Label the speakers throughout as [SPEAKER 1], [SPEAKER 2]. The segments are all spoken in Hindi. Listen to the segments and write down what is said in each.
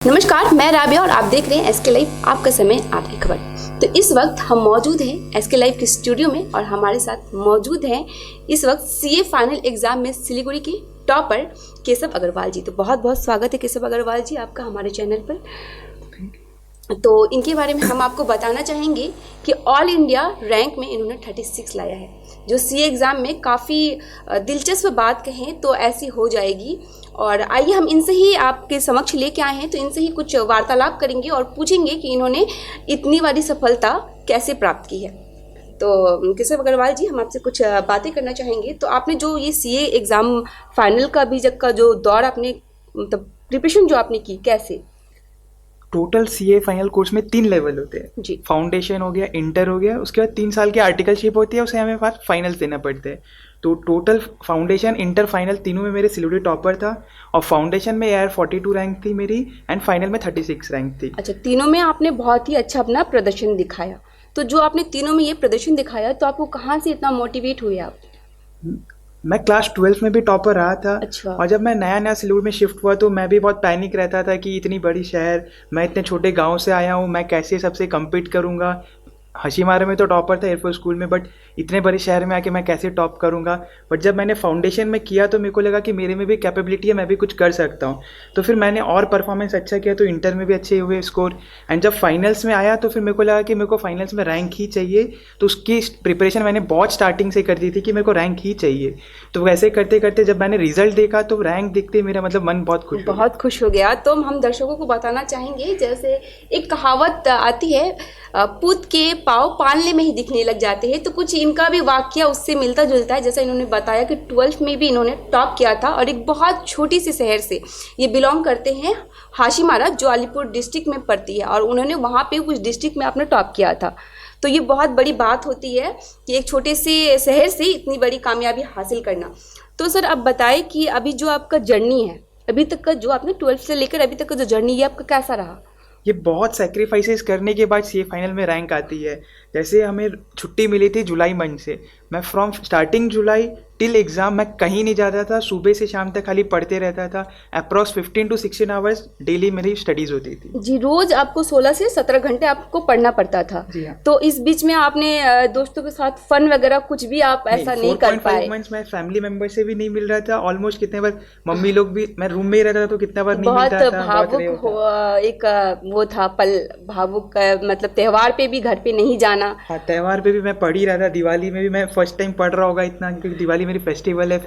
[SPEAKER 1] नमस्कार, मैं राबिया और आप देख रहे हैं एसके लाइव, आपका समय आपकी खबर। तो इस वक्त हम मौजूद हैं एसके लाइव के स्टूडियो में और हमारे साथ मौजूद हैं इस वक्त सीए फाइनल एग्जाम में सिलीगुड़ी के टॉपर केशव अग्रवाल जी। तो बहुत बहुत स्वागत है केशव अग्रवाल जी आपका हमारे चैनल पर। तो इनके बारे में हम आपको बताना चाहेंगे कि ऑल इंडिया रैंक में इन्होंने 36 लाया है, जो सीए एग्ज़ाम में काफ़ी दिलचस्प बात कहें तो ऐसी हो जाएगी। और आइए हम इनसे ही आपके समक्ष लेके आए हैं, तो इनसे ही कुछ वार्तालाप करेंगे और पूछेंगे कि इन्होंने इतनी बड़ी सफलता कैसे प्राप्त की है। तो केशव अग्रवाल जी, हम आपसे कुछ बातें करना चाहेंगे। तो आपने जो ये सीए एग्ज़ाम फाइनल का अभी तक का जो दौर आपने मतलब प्रिपरेशन जो आपने की, कैसे?
[SPEAKER 2] टोटल सीए फाइनल कोर्स में 3 लेवल होते हैं
[SPEAKER 1] जी।
[SPEAKER 2] फाउंडेशन हो गया, इंटर हो गया, उसके बाद 3 साल की आर्टिकलशिप होती है, उसे हमें बाद फाइनल्स देना पड़ते हैं। तो टोटल फाउंडेशन, इंटर, फाइनल तीनों में मेरे सिलीगुड़ी टॉपर था। और फाउंडेशन में यार 42 रैंक थी मेरी एंड फाइनल में 36 रैंक थी।
[SPEAKER 1] अच्छा, तीनों में आपने बहुत ही अच्छा अपना प्रदर्शन दिखाया। तो जो आपने तीनों में ये प्रदर्शन दिखाया, तो आपको कहाँ से इतना मोटिवेट हुए आप?
[SPEAKER 2] मैं क्लास 12 में भी टॉपर रहा था।
[SPEAKER 1] अच्छा।
[SPEAKER 2] और जब मैं नया सिलीगुड़ी में शिफ्ट हुआ तो मैं भी बहुत पैनिक रहता था कि इतनी बड़ी शहर, मैं इतने छोटे गांव से आया हूँ, मैं कैसे सबसे कम्पीट करूँगा। हशीमारा में तो टॉपर था एयरफोर्स स्कूल में, बट इतने बड़े शहर में आके मैं कैसे टॉप करूँगा। बट जब मैंने फाउंडेशन में किया तो मेरे को लगा कि मेरे में भी कैपेबिलिटी है, मैं भी कुछ कर सकता हूँ। तो फिर मैंने और परफॉर्मेंस अच्छा किया, तो इंटर में भी अच्छे हुए स्कोर। एंड जब फाइनल्स में आया तो फिर मेरे को लगा कि मेरे को फाइनल्स में रैंक ही चाहिए। तो उसकी प्रिपरेशन मैंने बहुत स्टार्टिंग से कर दी थी कि मेरे को रैंक ही चाहिए। तो वैसे करते करते जब मैंने रिजल्ट देखा तो रैंक दिखते मेरा मतलब मन बहुत खुश
[SPEAKER 1] हो गया। तो हम दर्शकों को बताना चाहेंगे, जैसे एक कहावत आती है, पूत के पाँव पालने में ही दिखने लग जाते हैं। तो कुछ इनका भी वाकया उससे मिलता जुलता है। जैसा इन्होंने बताया कि 12th में भी इन्होंने टॉप किया था और एक बहुत छोटी सी शहर से ये बिलोंग करते हैं, हाशीमारा, जो अलीपुर डिस्ट्रिक्ट में पड़ती है, और उन्होंने वहाँ पे उस डिस्ट्रिक्ट में अपना टॉप किया था। तो ये बहुत बड़ी बात होती है कि एक छोटे से शहर से इतनी बड़ी कामयाबी हासिल करना। तो सर, अब बताएं कि अभी जो आपका जर्नी है, अभी तक का जो आपने 12th से लेकर अभी तक का जो जर्नी है आपका, कैसा रहा?
[SPEAKER 2] ये बहुत सेक्रीफाइसेस करने के बाद सीए फाइनल में रैंक आती है। जैसे हमें छुट्टी मिली थी जुलाई मंथ से, मैं from starting July till exam मैं कहीं नहीं जाता था, सुबह से शाम तक खाली पढ़ते रहता था। अप्रॉक्स 15 to 16 आवर्स डेली मेरी स्टडीज़ होती थी।
[SPEAKER 1] जी, रोज़ आपको 16 से 17 घंटे आपको पढ़ना पड़ता था।
[SPEAKER 2] जी हाँ।
[SPEAKER 1] तो इस बीच में आपने दोस्तों के साथ फन वगैरह कुछ भी आप ऐसा नहीं कर पाए?
[SPEAKER 2] 4.5 मंथ्स मैं फैमिली मेम्बर से भी नहीं मिल रहा था। ऑलमोस्ट कितने बार मम्मी लोग भी, मैं रूम में ही रहता था तो कितना बार नहीं मिलता था।
[SPEAKER 1] भावुक एक वो था पल, भावुक मतलब त्योहार पे भी घर पे नहीं जाना।
[SPEAKER 2] हाँ, त्योहार पे भी मैं पढ़ ही रहा था। दिवाली में भी मैं फर्स्ट टाइम पढ़ रहा होगा इतना, क्योंकि दिवाली मेरी फेस्टिवल है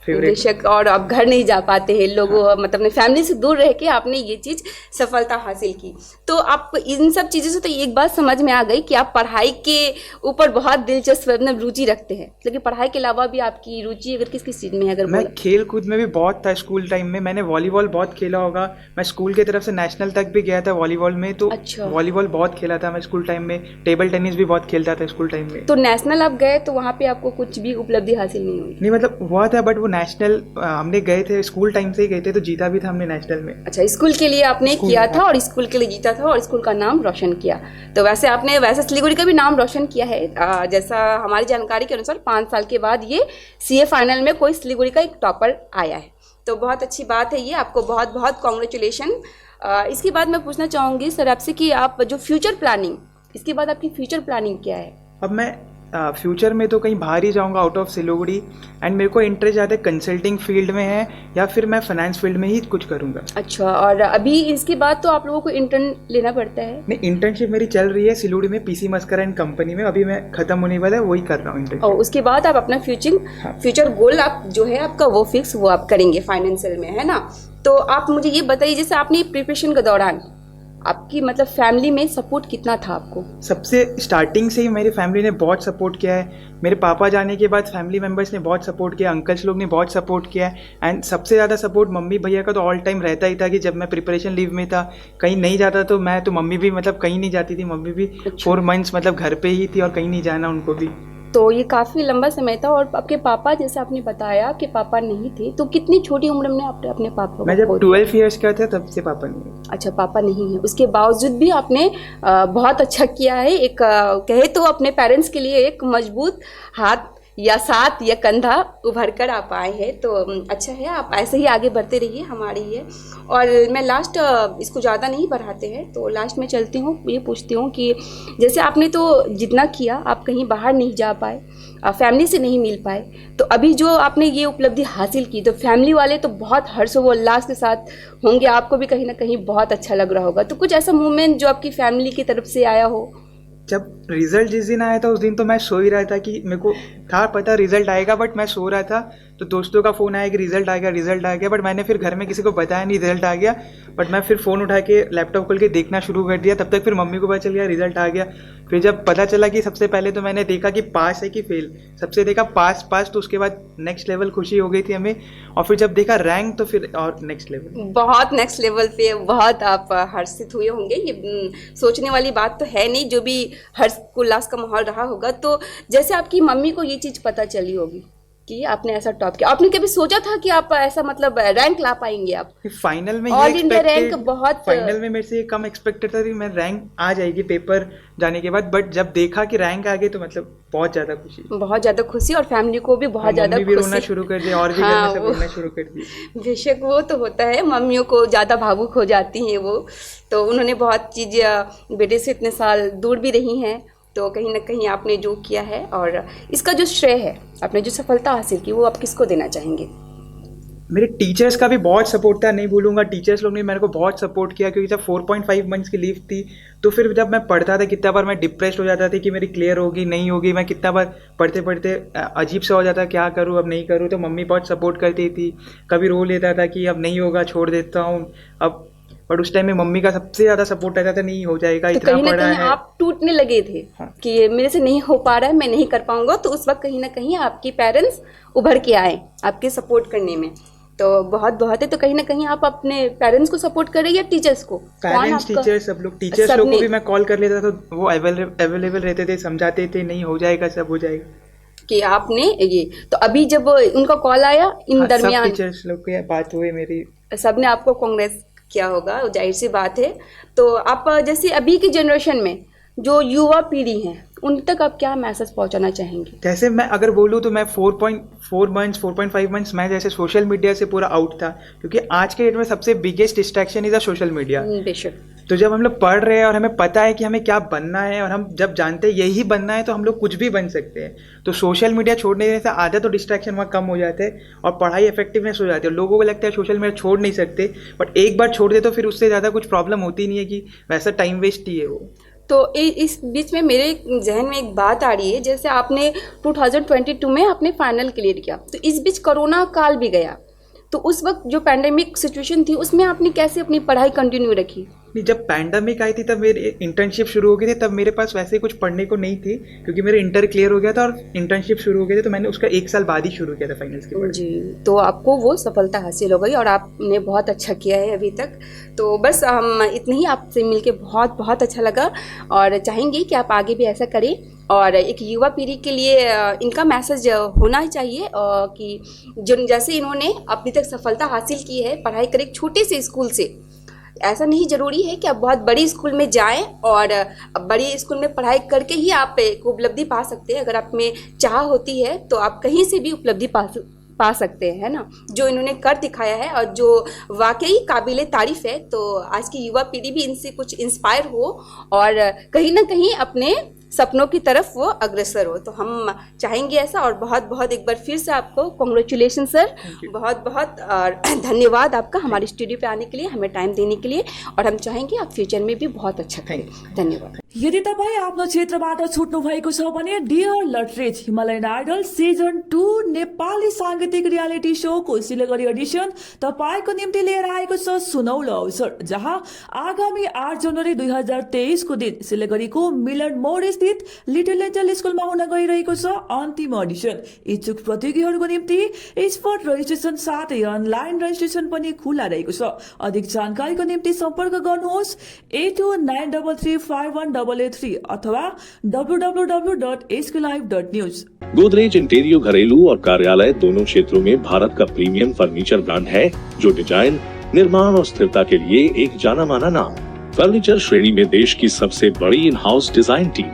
[SPEAKER 2] फेवरेट।
[SPEAKER 1] बेशक, और अब घर नहीं जा पाते हैं लोग, हाँ। मतलब अपने फैमिली से दूर रह के आपने ये चीज़ सफलता हासिल की। तो आप इन सब चीज़ों से तो एक बात समझ में आ गई कि आप पढ़ाई के ऊपर बहुत दिलचस्प मतलब रुचि रखते हैं। लेकिन पढ़ाई के अलावा भी आपकी रुचि अगर किस किस चीज़ में है? अगर
[SPEAKER 2] मैं खेल कूद में भी बहुत था। स्कूल टाइम में मैंने वॉलीबॉल बहुत खेला होगा। मैं स्कूल की तरफ से नेशनल तक भी गया था वॉलीबॉल में। तो
[SPEAKER 1] अच्छा।
[SPEAKER 2] वॉलीबॉल बहुत खेला था मैं स्कूल टाइम में। टेबल टेनिस भी बहुत खेलता था स्कूल टाइम में।
[SPEAKER 1] तो नेशनल आप गए तो वहाँ पे आपको कुछ भी उपलब्धि हासिल नहीं हुई?
[SPEAKER 2] नहीं, मतलब हुआ था, बट वो नेशनल हमने गए थे, स्कूल टाइम से ही गए थे, तो जीता भी था हमने नेशनल में।
[SPEAKER 1] अच्छा, स्कूल के लिए आपने किया था और स्कूल के लिए जीता था और स्कूल का नाम रोशन किया। तो वैसे सिलीगुड़ी का भी नाम रोशन किया है। जैसा हमारी जानकारी के अनुसार 5 साल के बाद ये सीए फाइनल में कोई सिलीगुड़ी का एक टॉपर आया है। तो बहुत अच्छी बात है ये, आपको बहुत बहुत कॉन्ग्रेचुलेशन। इसके बाद मैं पूछना चाहूँगी सर आपसे कि आप जो फ्यूचर प्लानिंग, इसके बाद आपकी फ्यूचर प्लानिंग क्या है?
[SPEAKER 2] अब मैं फ्यूचर में तो कहीं बाहर ही जाऊंगा, आउट ऑफ सिलीगुड़ी। एंड मेरे को इंटरेस्ट ज़्यादा कंसल्टिंग फील्ड में है, या फिर मैं फाइनेंस फील्ड में ही कुछ करूंगा।
[SPEAKER 1] अच्छा, और अभी इसके बाद तो आप लोगों को इंटर्न लेना पड़ता है?
[SPEAKER 2] नहीं, इंटर्नशिप मेरी चल रही है सिलीगुड़ी में, पीसी मस्करा एंड कंपनी में। अभी मैं खत्म होने वाला है, वही कर रहा हूँ इंटर्नशिप।
[SPEAKER 1] और उसके बाद आप अपना फ्यूचर गोल आप जो है आपका वो फिक्स वो आप करेंगे फाइनेंशियल में, है ना? तो आप मुझे ये बताइए, जैसे आपने प्रिपरेशन के दौरान आपकी मतलब फैमिली में सपोर्ट कितना था आपको? सबसे
[SPEAKER 2] स्टार्टिंग से ही मेरी फैमिली ने बहुत सपोर्ट किया है। मेरे पापा जाने के बाद फैमिली मेम्बर्स ने बहुत सपोर्ट किया, अंकल्स लोग ने बहुत सपोर्ट किया है। एंड सबसे ज़्यादा सपोर्ट मम्मी भैया का तो ऑल टाइम रहता ही था कि जब मैं प्रिपरेशन लीव में था, कहीं नहीं जाता तो मम्मी भी मतलब कहीं नहीं जाती थी। मम्मी भी 4 मंथ्स मतलब घर पे ही थी और कहीं नहीं जाना उनको भी।
[SPEAKER 1] तो ये काफ़ी लंबा समय था। और आपके पापा, जैसे आपने बताया कि पापा नहीं थे, तो कितनी छोटी उम्र में आपने अपने पापा?
[SPEAKER 2] मैं जब 12 इयर्स का था तब से पापा नहीं है।
[SPEAKER 1] अच्छा, पापा नहीं है, उसके बावजूद भी आपने बहुत अच्छा किया है। एक कहे तो अपने पेरेंट्स के लिए एक मजबूत हाथ या साथ या कंधा उभर कर आप आए हैं, तो अच्छा है, आप ऐसे ही आगे बढ़ते रहिए हमारे ये। और मैं लास्ट, इसको ज़्यादा नहीं बढ़ाते हैं, तो लास्ट में चलती हूँ, ये पूछती हूँ कि जैसे आपने तो जितना किया, आप कहीं बाहर नहीं जा पाए, फैमिली से नहीं मिल पाए, तो अभी जो आपने ये उपलब्धि हासिल की, तो फैमिली वाले तो बहुत हर्षोल्लास के साथ होंगे, आपको भी कहीं ना कहीं बहुत अच्छा लग रहा होगा। तो कुछ ऐसा मोमेंट जो आपकी फैमिली की तरफ से आया हो?
[SPEAKER 2] जब रिजल्ट जिस दिन आया था उस दिन तो मैं सो ही रहा था कि मेरे को था पता रिजल्ट आएगा, बट मैं सो रहा था, तो दोस्तों का फ़ोन आया कि रिजल्ट आ गया, बट मैंने फिर घर में किसी को बताया नहीं रिजल्ट आ गया। बट मैं फिर फ़ोन उठा के लैपटॉप खोल के देखना शुरू कर दिया, तब तक फिर मम्मी को पता चल गया रिजल्ट आ गया। फिर जब पता चला कि सबसे पहले तो मैंने देखा कि पास है कि फेल, सबसे देखा पास, तो उसके बाद नेक्स्ट लेवल खुशी हो गई थी हमें, और फिर जब देखा रैंक तो फिर और नेक्स्ट लेवल,
[SPEAKER 1] बहुत नेक्स्ट लेवल पे बहुत आप हर्षित हुए होंगे। ये सोचने वाली बात तो है नहीं, जो भी हर्ष उल्लास का माहौल रहा होगा। तो जैसे आपकी मम्मी को ये चीज़ पता चली होगी कि आपने ऐसा टॉप किया, आपने कभी सोचा था कि आप ऐसा मतलब रैंक ला पाएंगे? आप
[SPEAKER 2] फाइनल में
[SPEAKER 1] ऑल इंडिया रैंक बहुत,
[SPEAKER 2] फाइनल में मेरे से कम एक्सपेक्टेड था कि मैं रैंक आ जाएगी पेपर जाने के बाद, बट जब देखा कि रैंक आ गई तो मतलब बहुत ज़्यादा खुशी, और फैमिली को भी बहुत ज़्यादा खुशी, रोना शुरू कर दिया, और भी घर में सब रोना शुरू कर दिया।
[SPEAKER 1] बेशक वो तो होता है, मम्मियों को ज़्यादा भावुक हो जाती हैं वो, तो उन्होंने बहुत चीज़, बेटे से इतने साल दूर भी रही हैं, तो कहीं ना कहीं आपने जो किया है और इसका जो श्रेय है, आपने जो सफलता हासिल की, वो आप किसको देना चाहेंगे?
[SPEAKER 2] मेरे टीचर्स का भी बहुत सपोर्ट था, नहीं भूलूंगा। टीचर्स लोग ने मेरे को बहुत सपोर्ट किया, क्योंकि जब 4.5 मंथ्स की लीव थी, तो फिर जब मैं पढ़ता था कितना बार मैं डिप्रेस्ड हो जाता था कि मेरी क्लियर होगी नहीं होगी, मैं कितना बार पढ़ते अजीब सा हो जाता, क्या करूँ अब नहीं करूँ, तो मम्मी बहुत सपोर्ट करती थी। कभी रो लेता था कि अब नहीं होगा, छोड़ देता हूँ अब, बट उस टाइम में मम्मी का सबसे ज़्यादा सपोर्ट रहता था, नहीं हो जाएगा,
[SPEAKER 1] तो
[SPEAKER 2] इतना पढ़ा है।
[SPEAKER 1] आप टूटने लगे थे, हाँ, कि मेरे से नहीं हो पा रहा है, मैं नहीं कर पाऊंगा, तो उस वक्त कहीं ना कहीं आपके पेरेंट्स उभर के आए आपके सपोर्ट करने में, तो बहुत है। तो कहीं ना कहीं आप अपने पेरेंट्स को सपोर्ट कर रहे हैं या टीचर्स को?
[SPEAKER 2] पेरेंट्स, टीचर्स, सब लोग। टीचर्स लोग को भी मैं कॉल कर लेता था, तो वो अवेलेबल रहते थे, समझाते थे नहीं हो जाएगा, सब हो जाएगा।
[SPEAKER 1] कि आपने ये, तो अभी जब उनका कॉल आया इन दरमियान,
[SPEAKER 2] टीचर्स लोग की बात हुई मेरी,
[SPEAKER 1] सबने आपको कांग्रेस क्या होगा, जाहिर सी बात है। तो आप जैसे अभी की जनरेशन में जो युवा पीढ़ी है, उन तक आप क्या मैसेज पहुंचाना चाहेंगे?
[SPEAKER 2] जैसे मैं अगर बोलूँ तो मैं 4.5 मंथ्स मैं जैसे सोशल मीडिया से पूरा आउट था, क्योंकि आज के डेट में सबसे biggest distraction is a social media.
[SPEAKER 1] बेशक।
[SPEAKER 2] तो जब हम लोग पढ़ रहे हैं और हमें पता है कि हमें क्या बनना है, और हम जब जानते हैं यही बनना है, तो हम लोग कुछ भी बन सकते हैं। तो सोशल मीडिया छोड़ने से आधा तो डिस्ट्रैक्शन वहाँ कम हो जाते हैं और पढ़ाई इफेक्टिवनेस हो जाती है। लोगों को लगता है सोशल मीडिया छोड़ नहीं सकते, बट एक बार छोड़ दे तो फिर उससे ज़्यादा कुछ प्रॉब्लम होती नहीं है, कि वैसा टाइम वेस्ट ही है वो।
[SPEAKER 1] तो इस बीच में मेरे जहन में एक बात आ रही है, जैसे आपने 2022 में आपने फाइनल क्लियर किया, तो इस बीच कोरोना काल भी गया, तो उस वक्त जो पैंडेमिक सिचुएशन थी, उसमें आपने कैसे अपनी पढ़ाई कंटिन्यू रखी?
[SPEAKER 2] जब पैंडेमिक आई थी तब मेरी इंटर्नशिप शुरू हो गई थी, तब मेरे पास वैसे कुछ पढ़ने को नहीं थी, क्योंकि मेरे इंटर क्लियर हो गया था और इंटर्नशिप शुरू हो गए थे, तो मैंने उसका 1 साल बाद ही शुरू किया था फाइनल्स के बाद।
[SPEAKER 1] जी, तो आपको वो सफलता हासिल हो गई और आपने बहुत अच्छा किया है अभी तक। तो बस हम इतने ही, आपसे मिलके बहुत अच्छा लगा, और चाहेंगे कि आप आगे भी ऐसा करें, और एक युवा पीढ़ी के लिए इनका मैसेज होना चाहिए कि जैसे इन्होंने अपनी तक सफलता हासिल की है, पढ़ाई करें एक छोटे से स्कूल से। ऐसा नहीं जरूरी है कि आप बहुत बड़ी स्कूल में जाएं, और बड़ी स्कूल में पढ़ाई करके ही आप एक उपलब्धि पा सकते हैं। अगर आप में चाह होती है तो आप कहीं से भी उपलब्धि पा सकते हैं, है ना, जो इन्होंने कर दिखाया है और जो वाकई काबिले तारीफ है। तो आज की युवा पीढ़ी भी इनसे कुछ इंस्पायर हो और कहीं ना कहीं अपने सपनों की तरफ वो अग्रसर हो, तो हम चाहेंगे ऐसा। और बहुत एक बार फिर से आपको कांग्रेचुलेशन सर, बहुत धन्यवाद आपका हमारे स्टूडियो पे आने के लिए, हमें टाइम देने के लिए, और हम चाहेंगे आप फ्यूचर में भी बहुत अच्छा करें। धन्यवाद।
[SPEAKER 3] यदि तपाईँ आफ्नो क्षेत्रबाट छुट्नु भएको छ भने डियर लटरेज हिमालयन आइडल सिजन 2 नेपाली सांगीतिक रियालिटी शोको सिलगढी एडिसन तपाईको निम्ति लिएर आएको छ सुनौलो अवसर, जहाँ आगामी 8 जनवरी 2023 को दिन सिलगढीको मिलन मोड स्थित लिटिल एन्जल स्कुलमा हुन गइरहेको छ अन्तिम अडिसन। इच्छुक प्रतियोगीहरूको निम्ति स्पट रजिस्ट्रेसन साथै अनलाइन रजिस्ट्रेसन पनि खुला रहेको छ। अधिक जानकारीको निम्ति सम्पर्क गर्नुहोस् 8293351883 अथवा www.sklive.news।
[SPEAKER 4] गोदरेज इंटीरियो घरेलू और कार्यालय दोनों क्षेत्रों में भारत का प्रीमियम फर्नीचर ब्रांड है, जो डिजाइन, निर्माण और स्थिरता के लिए एक जाना माना नाम। फर्नीचर श्रेणी में देश की सबसे बड़ी इन हाउस डिजाइन टीम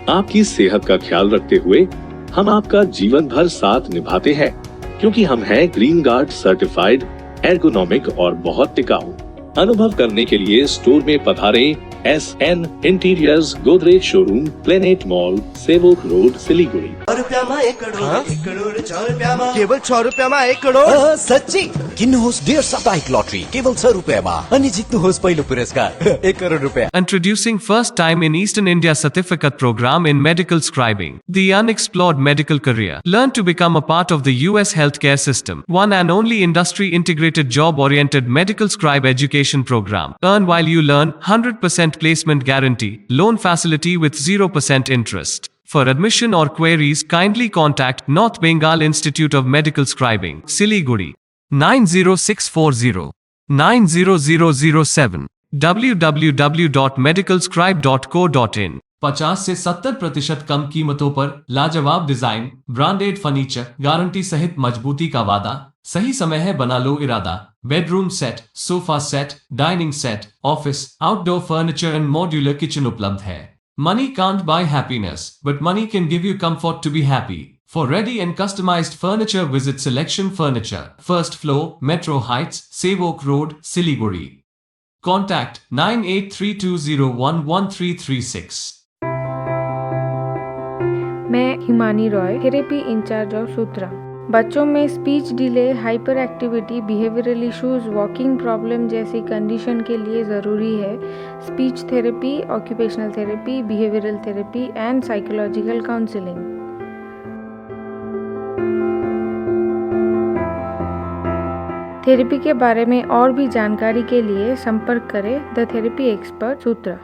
[SPEAKER 4] आपकी सेहत का ख्याल रखते हुए हम आपका जीवन भर साथ निभाते हैं, क्योंकि हम हैं ग्रीन गार्ड सर्टिफाइड, एर्गोनॉमिक और बहुत टिकाऊ। अनुभव करने के लिए स्टोर में पधारें। SN interiors, Godrej showroom, planet mall, Sevoke road, Siliguri.
[SPEAKER 5] केवल 6 रुपयामा 1 करोड।
[SPEAKER 6] सच्ची किन्नुहोस् डेढ साप्ताहिक लटरी केवल 6 रुपैयाँमा अनि जित्नुहोस् पहिलो पुरस्कार 1 करोड रुपैयाँ।
[SPEAKER 7] Introducing first time in Eastern India certificate program in medical scribing, the unexplored medical career. Learn to become a part of the US healthcare system. One and only industry integrated job oriented medical scribe education program. Earn while you learn, 100% placement guarantee, loan facility with 0% interest. For admission or queries, kindly contact North Bengal Institute of Medical Scribing, Siliguri, 90640 90007, www.medicalscribe.co.in। 50 से 70% कम कीमतों पर लाजवाब डिजाइन, ब्रांडेड फर्नीचर, गारंटी सहित मजबूती का वादा। सही समय है, बना लो इरादा। Bedroom set, sofa set, dining set, office, outdoor furniture and modular kitchen उपलब्ध है। Money can't buy happiness, but money can give you comfort to be happy. For ready and customized furniture, visit Selection Furniture, first floor, Metro Heights, Sevok Road, Siliguri. Contact 9832011336।
[SPEAKER 8] मैं Himani Roy, therapy incharge of Sutra. बच्चों में speech delay, hyperactivity, behavioural issues, walking problem जैसी कंडीशन के लिए ज़रूरी है speech therapy, occupational therapy, behavioural therapy and psychological counselling. Therapy के बारे में और भी जानकारी के लिए संपर्क करें द थेरेपी एक्सपर्ट सूत्रा।